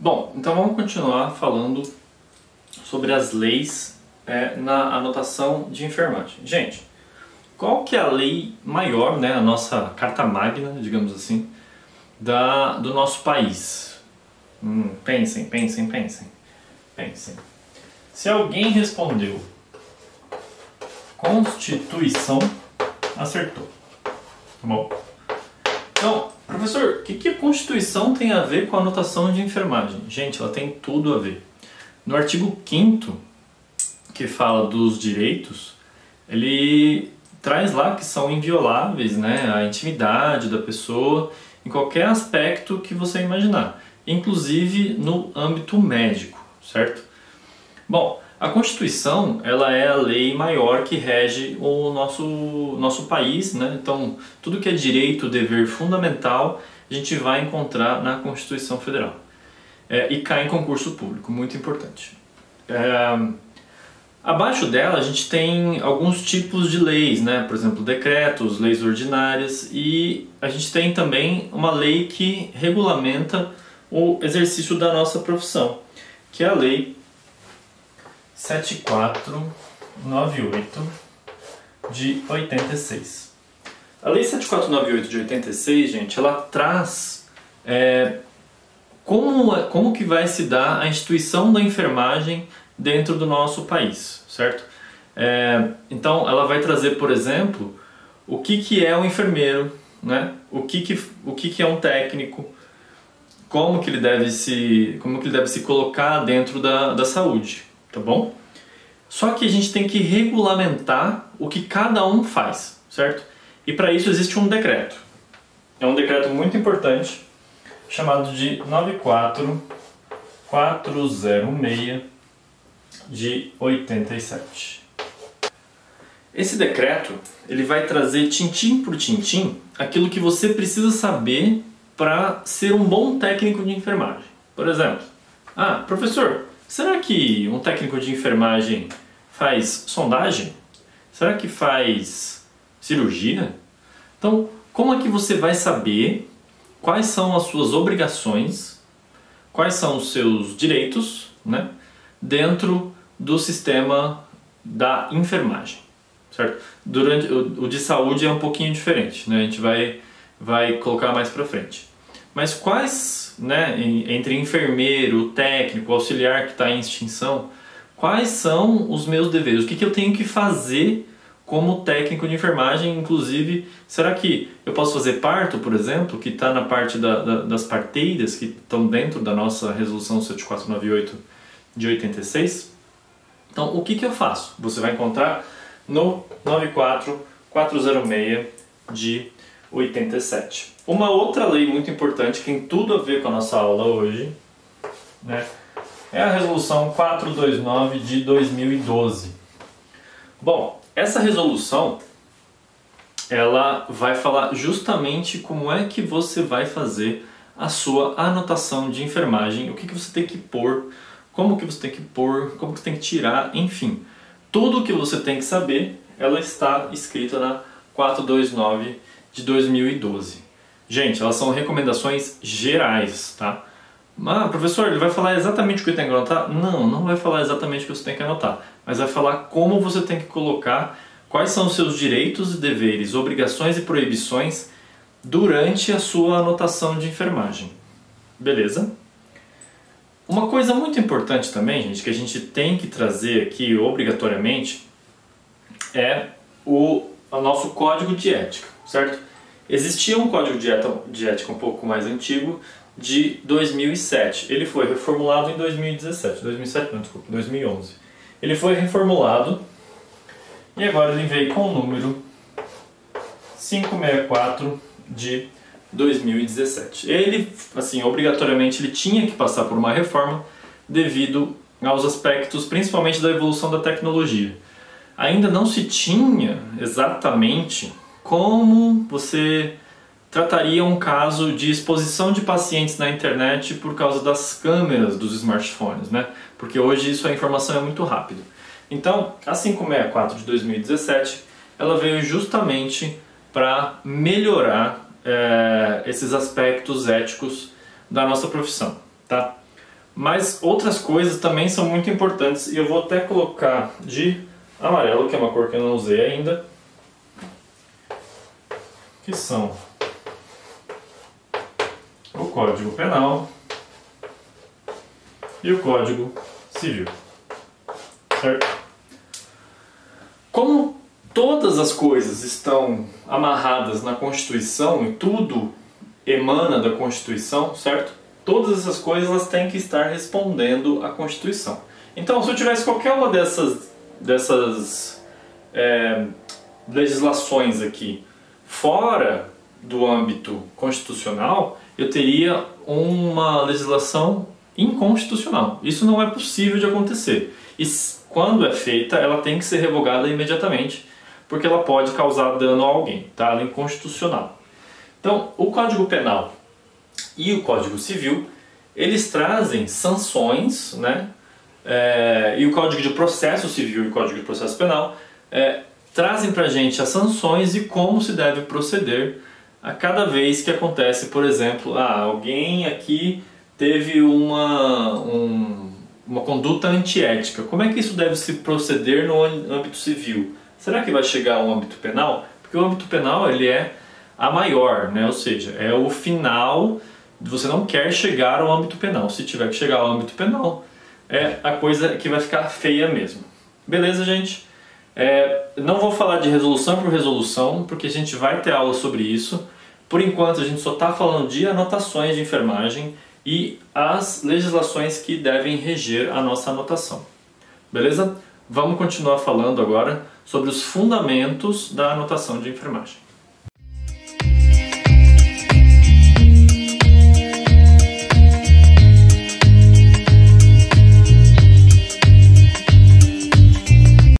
Bom, então vamos continuar falando sobre as leis na anotação de enfermagem. Gente, qual que é a lei maior, né, a nossa carta magna, digamos assim, do nosso país? Pensem. Se alguém respondeu Constituição, acertou. Tá bom? Então, professor, o que a Constituição tem a ver com a anotação de enfermagem? Gente, ela tem tudo a ver. No artigo 5º, que fala dos direitos, ele traz lá que são invioláveis, né, a intimidade da pessoa em qualquer aspecto que você imaginar, inclusive no âmbito médico, certo? Bom, a Constituição, ela é a lei maior que rege o nosso país, né? Então, tudo que é direito, dever fundamental, a gente vai encontrar na Constituição Federal. E cai em concurso público, muito importante. Abaixo dela a gente tem alguns tipos de leis, né? Por exemplo, decretos, leis ordinárias, e a gente tem também uma lei que regulamenta o exercício da nossa profissão, que é a Lei 7498 de 86. A Lei 7498 de 86, gente, ela traz como que vai se dar a instituição da enfermagem dentro do nosso país, certo? Então, ela vai trazer, por exemplo, o que é um enfermeiro, né? O que é um técnico, como que ele deve se colocar dentro da saúde, tá bom? Só que a gente tem que regulamentar o que cada um faz, certo? E para isso existe um decreto. É um decreto muito importante, chamado de 94406 de 87. Esse decreto, ele vai trazer tintim por tintim aquilo que você precisa saber para ser um bom técnico de enfermagem. Por exemplo, professor, será que um técnico de enfermagem faz sondagem? Será que faz cirurgia? Então, como é que você vai saber quais são as suas obrigações, quais são os seus direitos, né, dentro do sistema da enfermagem, certo? Durante o de saúde é um pouquinho diferente, né? A gente vai colocar mais para frente. Mas quais, né, entre enfermeiro, técnico, auxiliar que está em extinção, quais são os meus deveres? O que eu tenho que fazer como técnico de enfermagem? Inclusive, será que eu posso fazer parto, por exemplo, que está na parte das parteiras que estão dentro da nossa resolução 7498 de 86? Então, o que eu faço? Você vai encontrar no 94406 de 87. Uma outra lei muito importante que tem tudo a ver com a nossa aula hoje, né, é a resolução 429 de 2012. Bom, essa resolução, ela vai falar justamente como é que você vai fazer a sua anotação de enfermagem, o que você tem que pôr, como que você tem que pôr, como que você tem que tirar, enfim. Tudo o que você tem que saber, ela está escrita na 429 de 2012. Gente, elas são recomendações gerais, tá? Professor, ele vai falar exatamente o que eu tenho que anotar? Não vai falar exatamente o que você tem que anotar, mas vai falar como você tem que colocar, quais são os seus direitos e deveres, obrigações e proibições durante a sua anotação de enfermagem. Beleza? Uma coisa muito importante também, gente, que a gente tem que trazer aqui obrigatoriamente é o nosso código de ética, certo? Existia um código de ética um pouco mais antigo, de 2007. Ele foi reformulado em 2017. 2011. Ele foi reformulado e agora ele veio com o número 564 de 2017. Ele, assim, obrigatoriamente ele tinha que passar por uma reforma devido aos aspectos, principalmente da evolução da tecnologia. Ainda não se tinha exatamente como você trataria um caso de exposição de pacientes na internet por causa das câmeras dos smartphones, né? Porque hoje a informação é muito rápida. Então, a 564 de 2017, ela veio justamente para melhorar esses aspectos éticos da nossa profissão, tá? Mas outras coisas também são muito importantes e eu vou até colocar de amarelo, que é uma cor que eu não usei ainda, que são o Código Penal e o Código Civil, certo? Como todas as coisas estão amarradas na Constituição e tudo emana da Constituição, certo? Todas essas coisas elas têm que estar respondendo à Constituição. Então, se eu tivesse qualquer uma dessas legislações aqui fora do âmbito constitucional, eu teria uma legislação inconstitucional. Isso não é possível de acontecer. E quando é feita, ela tem que ser revogada imediatamente, porque ela pode causar dano a alguém, tá? Ela é inconstitucional. Então, o Código Penal e o Código Civil, eles trazem sanções, né? E o Código de Processo Civil e o Código de Processo Penal trazem pra gente as sanções e como se deve proceder a cada vez que acontece, por exemplo, alguém aqui teve uma conduta antiética. Como é que isso deve se proceder no âmbito civil? Será que vai chegar ao âmbito penal? Porque o âmbito penal ele é a maior, né? Ou seja, é o final, você não quer chegar ao âmbito penal. Se tiver que chegar ao âmbito penal, é a coisa que vai ficar feia mesmo. Beleza, gente? Não vou falar de resolução por resolução, porque a gente vai ter aula sobre isso. Por enquanto a gente só está falando de anotações de enfermagem e as legislações que devem reger a nossa anotação. Beleza? Vamos continuar falando agora sobre os fundamentos da anotação de enfermagem.